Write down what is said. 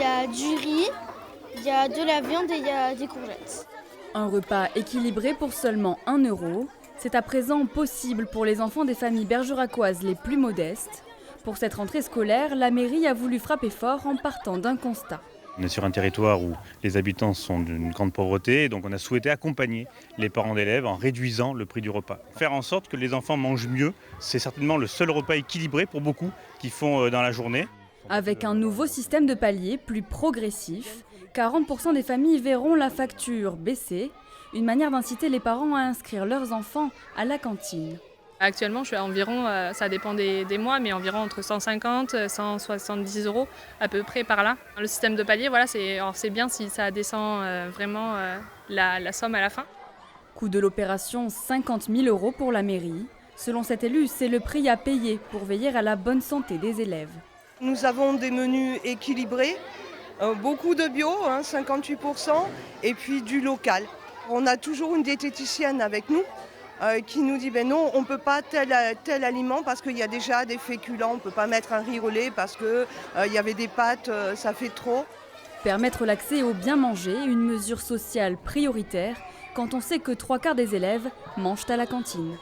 a du riz, il y a de la viande et il y a des courgettes. Un repas équilibré pour seulement 1 euro. C'est à présent possible pour les enfants des familles bergeracoises les plus modestes. Pour cette rentrée scolaire, la mairie a voulu frapper fort en partant d'un constat. On est sur un territoire où les habitants sont d'une grande pauvreté, donc on a souhaité accompagner les parents d'élèves en réduisant le prix du repas. Faire en sorte que les enfants mangent mieux, c'est certainement le seul repas équilibré pour beaucoup qui font dans la journée. Avec un nouveau système de paliers plus progressif, 40% des familles verront la facture baisser, une manière d'inciter les parents à inscrire leurs enfants à la cantine. Actuellement, je suis à environ, ça dépend des mois, mais environ entre 150 et 170 euros à peu près par là. Le système de palier, voilà, c'est bien si ça descend vraiment la somme à la fin. Coût de l'opération 50 000 euros pour la mairie. Selon cet élu, c'est le prix à payer pour veiller à la bonne santé des élèves. Nous avons des menus équilibrés, beaucoup de bio, 58%, et puis du local. On a toujours une diététicienne avec nous qui nous dit non, on ne peut pas tel aliment parce qu'il y a déjà des féculents, on ne peut pas mettre un riz relais parce qu'il y avait des pâtes, ça fait trop. Permettre l'accès au bien manger, une mesure sociale prioritaire quand on sait que 3/4 des élèves mangent à la cantine.